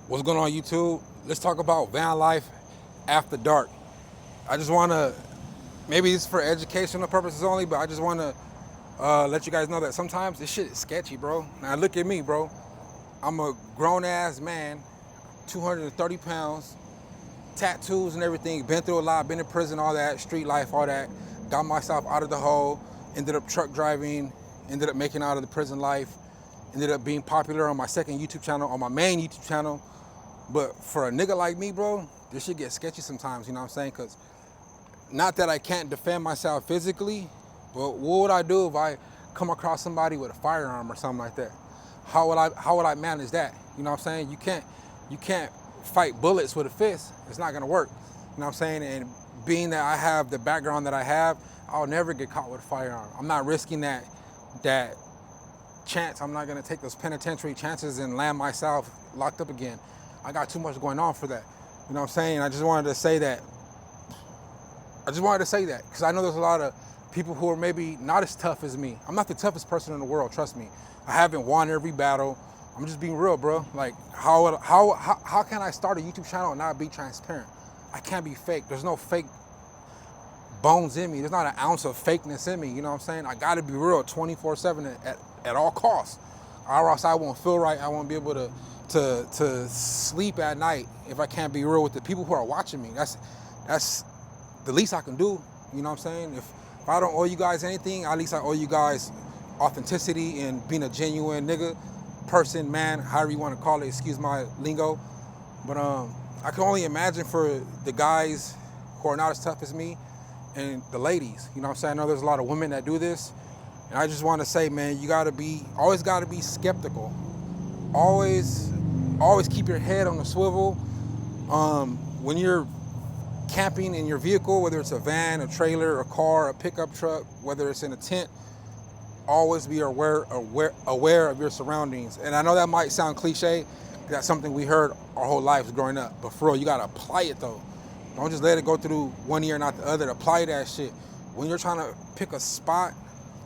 What's going on, YouTube? Let's talk about van life after dark. I just want to, maybe it's for educational purposes only, but I just want to let you guys know that sometimes this shit is sketchy, bro. Now look at me, bro. I'm a grown ass man, 230 pounds, tattoos and everything, been through a lot, been in prison, all that, street life, all that. Got myself out of the hole, ended up truck driving, ended up making out of the prison life, ended up being popular on my second YouTube channel, on my main YouTube channel. But for a nigga like me, bro, this shit gets sketchy sometimes, you know what I'm saying? Because not that I can't defend myself physically, but what would I do if I come across somebody with a firearm or something like that? How would I manage that? You know what I'm saying? You can't fight bullets with a fist. It's not gonna work. You know what I'm saying? And being that I have the background that I have, I'll never get caught with a firearm. I'm not risking that chance. I'm not gonna take those penitentiary chances and land myself locked up again. I got too much going on for that. You know what I'm saying? I just wanted to say that. Because I know there's a lot of people who are maybe not as tough as me. I'm not the toughest person in the world, trust me. I haven't won every battle. I'm just being real, bro. Like, how can I start a YouTube channel and not be transparent? I can't be fake. There's no fake bones in me. There's not an ounce of fakeness in me. You know what I'm saying? I gotta be real 24/7 at all costs. Or else I won't feel right. I won't be able to sleep at night if I can't be real with the people who are watching me. That's the least I can do. You know what I'm saying? If I don't owe you guys anything, at least I owe you guys authenticity and being a genuine nigga, person, man, however you want to call it. Excuse my lingo. But I can only imagine for the guys who are not as tough as me and the ladies. You know what I'm saying? I know there's a lot of women that do this. And I just want to say, man, you always gotta be skeptical. Always keep your head on the swivel. When you're camping in your vehicle, whether it's a van, a trailer, a car, a pickup truck, whether it's in a tent, always be aware of your surroundings. And I know that might sound cliche. That's something we heard our whole lives growing up. But for real, you gotta apply it though. Don't just let it go through one ear, not the other. Apply that shit. When you're trying to pick a spot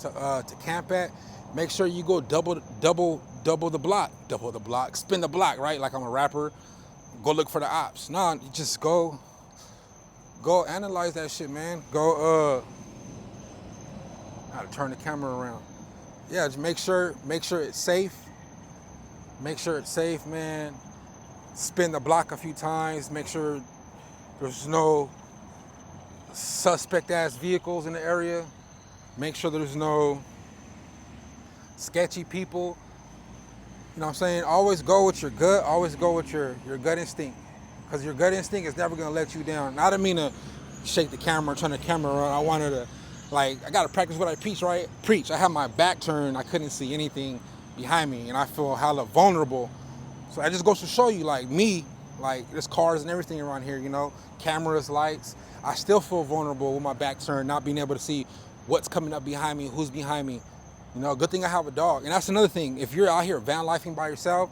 to camp at, make sure you go double the block, spin the block, right? Like I'm a rapper. Go look for the ops. No, you just go analyze that shit, man. I gotta turn the camera around. Yeah, just make sure it's safe. Make sure it's safe, man. Spin the block a few times. Make sure there's no suspect ass vehicles in the area. Make sure there's no sketchy people. You know what I'm saying? Always go with your gut. Always go with your gut instinct. Because your gut instinct is never gonna let you down. And I didn't mean to shake the camera, turn the camera around. I wanted to, I gotta practice what I preach, right? I had my back turned. I couldn't see anything behind me. And I feel hella vulnerable. So that just goes to show you, there's cars and everything around here, you know? Cameras, lights. I still feel vulnerable with my back turned, not being able to see what's coming up behind me, who's behind me. You know, good thing I have a dog. And that's another thing. If you're out here van lifing by yourself,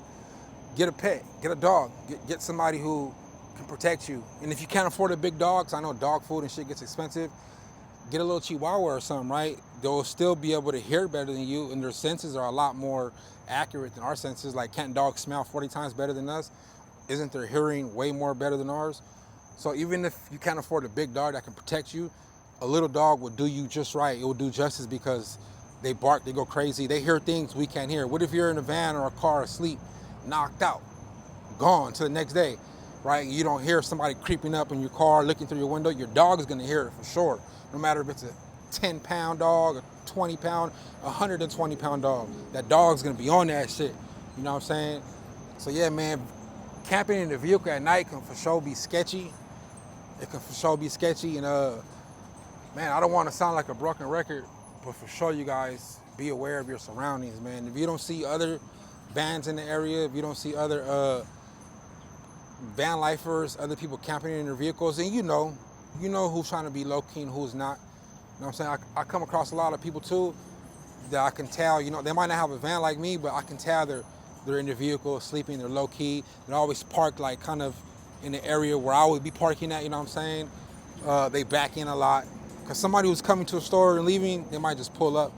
get a pet, get a dog, get somebody who can protect you. And if you can't afford a big dog, 'cause I know dog food and shit gets expensive, get a little chihuahua or something, right? They'll still be able to hear better than you, and their senses are a lot more accurate than our senses. Like, can't dogs smell 40 times better than us? Isn't their hearing way more better than ours? So even if you can't afford a big dog that can protect you, a little dog will do you just right. It will do justice because they bark, they go crazy, they hear things we can't hear. What if you're in a van or a car asleep, knocked out, gone to the next day, right? You don't hear somebody creeping up in your car, looking through your window. Your dog is gonna hear it for sure. No matter if it's a 10-pound dog, a 20-pound, 120-pound dog. That dog's gonna be on that shit. You know what I'm saying? So yeah, man, camping in the vehicle at night can for sure be sketchy. It can for sure be sketchy. And man, I don't want to sound like a broken record, but for sure, you guys, be aware of your surroundings, man. If you don't see other vans in the area, if you don't see other van lifers, other people camping in their vehicles, and you know who's trying to be low-key and who's not. You know what I'm saying? I come across a lot of people too that I can tell, they might not have a van like me, but I can tell they're in their vehicle, sleeping, they're low-key. They're always parked like kind of in the area where I would be parking at, you know what I'm saying? They back in a lot. Because somebody who's coming to a store and leaving, they might just pull up.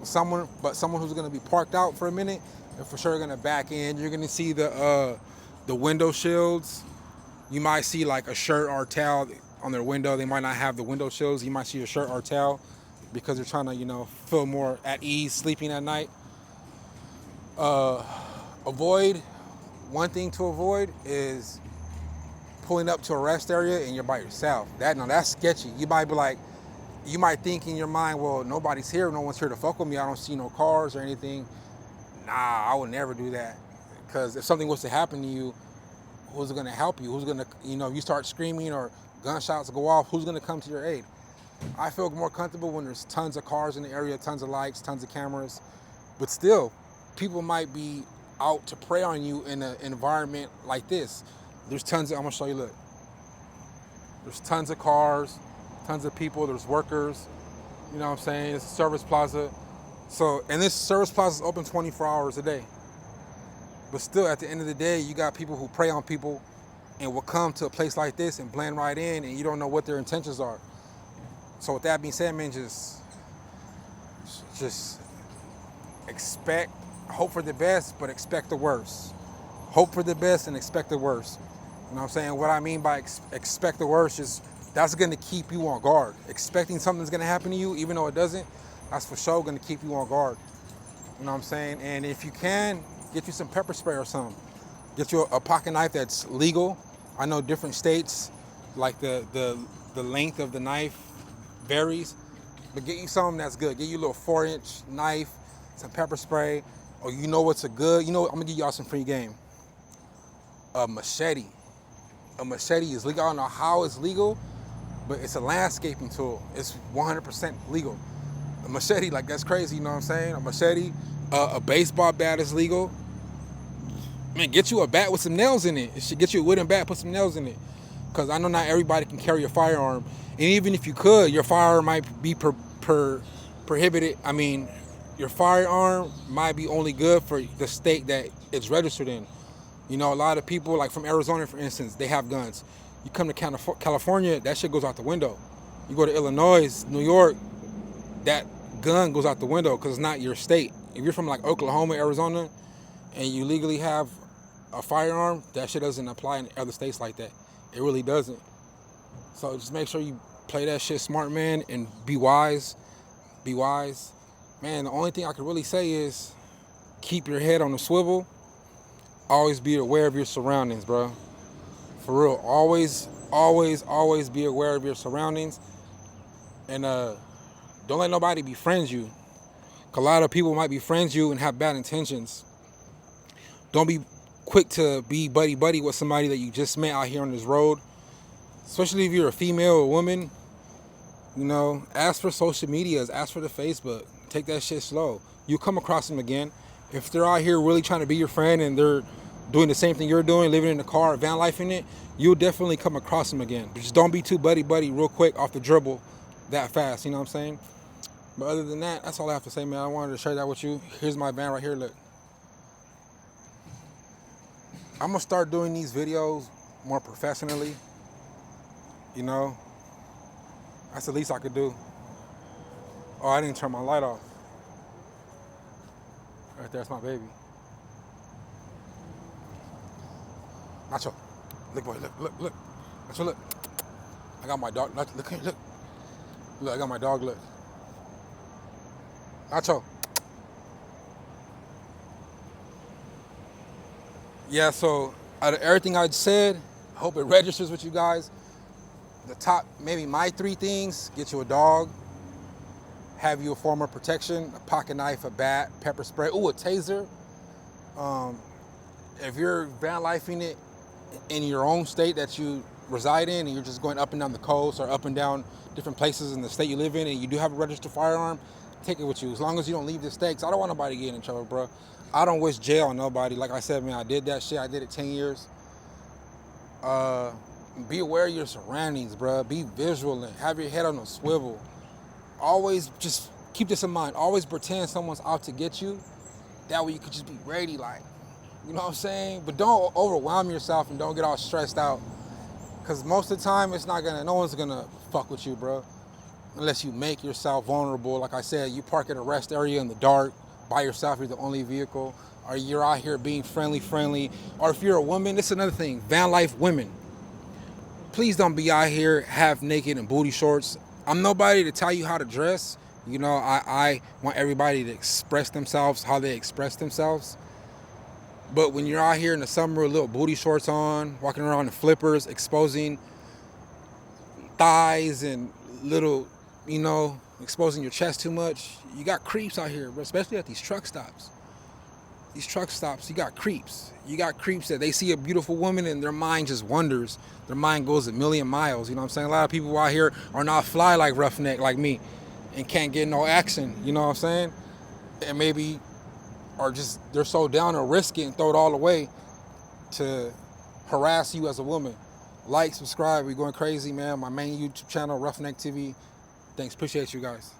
Someone who's gonna be parked out for a minute, they're for sure gonna back in. You're gonna see the The window shields, you might see like a shirt or towel on their window. They might not have the window shields. You might see a shirt or towel because they're trying to, feel more at ease sleeping at night. Avoid, one thing to avoid is pulling up to a rest area and you're by yourself. That's sketchy. You might think in your mind, well, nobody's here. No one's here to fuck with me. I don't see no cars or anything. Nah, I would never do that. Because if something was to happen to you, who's going to help you? Who's going to, you start screaming or gunshots go off, who's going to come to your aid? I feel more comfortable when there's tons of cars in the area, tons of lights, tons of cameras. But still, people might be out to prey on you in an environment like this. There's tons of, I'm going to show you, look. There's tons of cars, tons of people, there's workers. You know what I'm saying? It's a service plaza. So, and this service plaza is open 24 hours a day. But still, at the end of the day, you got people who prey on people and will come to a place like this and blend right in, and you don't know what their intentions are. So with that being said, man, just hope for the best, but expect the worst. Hope for the best and expect the worst. You know what I'm saying? What I mean by expect the worst is that's going to keep you on guard. Expecting something's going to happen to you, even though it doesn't, that's for sure going to keep you on guard. You know what I'm saying? And if you can, get you some pepper spray or something. Get you a pocket knife that's legal. I know different states, like the length of the knife varies, but get you something that's good. Get you a little 4-inch knife, some pepper spray, or what's a good, I'm gonna give y'all some free game. A machete. A machete is legal. I don't know how it's legal, but it's a landscaping tool. It's 100% legal. A machete, like that's crazy, you know what I'm saying? A machete, a baseball bat is legal. Man, get you a bat with some nails in it. It should get you a wooden bat, put some nails in it. Because I know not everybody can carry a firearm. And even if you could, your firearm might be prohibited. I mean, your firearm might be only good for the state that it's registered in. A lot of people, like from Arizona, for instance, they have guns. You come to California, that shit goes out the window. You go to Illinois, New York, that gun goes out the window because it's not your state. If you're from like Oklahoma, Arizona, and you legally have a firearm, that shit doesn't apply in other states like that. It really doesn't. So just make sure you play that shit smart, man, and be wise. Be wise. Man, the only thing I can really say is keep your head on the swivel. Always be aware of your surroundings, bro. For real. Always be aware of your surroundings. And don't let nobody befriend you. 'Cause a lot of people might befriend you and have bad intentions. Don't be quick to be buddy-buddy with somebody that you just met out here on this road. Especially if you're a female or woman. Ask for social medias. Ask for the Facebook. Take that shit slow. You'll come across them again. If they're out here really trying to be your friend and they're doing the same thing you're doing, living in the car, van life in it, you'll definitely come across them again. But just don't be too buddy-buddy real quick off the dribble that fast. You know what I'm saying? But other than that, that's all I have to say, man. I wanted to share that with you. Here's my van right here. Look. I'm going to start doing these videos more professionally. That's the least I could do. Oh, I didn't turn my light off. Right there's my baby. Nacho. Look, boy, look. Nacho, look. I got my dog. Look here, look. Look, I got my dog, look. Nacho. Yeah, so out of everything I said, I hope it registers with you guys. The top, maybe my 3 things: get you a dog, have you a form of protection, a pocket knife, a bat, pepper spray, a taser. If you're van lifing it in your own state that you reside in and you're just going up and down the coast or up and down different places in the state you live in and you do have a registered firearm, take it with you. As long as you don't leave the state, 'cause I don't want nobody getting in trouble, bro. I don't wish jail on nobody. Like I said, man, I did that shit. I did it 10 years. Be aware of your surroundings, bro. Be vigilant. Have your head on a swivel. Always just keep this in mind. Always pretend someone's out to get you. That way you could just be ready, like, you know what I'm saying? But don't overwhelm yourself and don't get all stressed out. Because most of the time, no one's gonna fuck with you, bro. Unless you make yourself vulnerable. Like I said, you park at a rest area in the dark by yourself. You're the only vehicle. or you're out here being friendly, or if you're a woman, it's another thing. Van life women, please don't be out here half naked and booty shorts. I'm nobody to tell you how to dress. You know, I want everybody to express themselves how they express themselves. But when you're out here in the summer with little booty shorts on, walking around in flippers, exposing thighs and little, you know, exposing your chest too much, you got creeps out here, especially at these truck stops. These truck stops, you got creeps. You got creeps that they see a beautiful woman and their mind just wanders. Their mind goes a million miles, you know what I'm saying? A lot of people out here are not fly like Roughneck, like me, and can't get no action, you know what I'm saying? And maybe are just, they're so down to risk it and throw it all away to harass you as a woman. Like, subscribe, we're going crazy, man. My main YouTube channel, Roughneck TV. Thanks, appreciate you guys.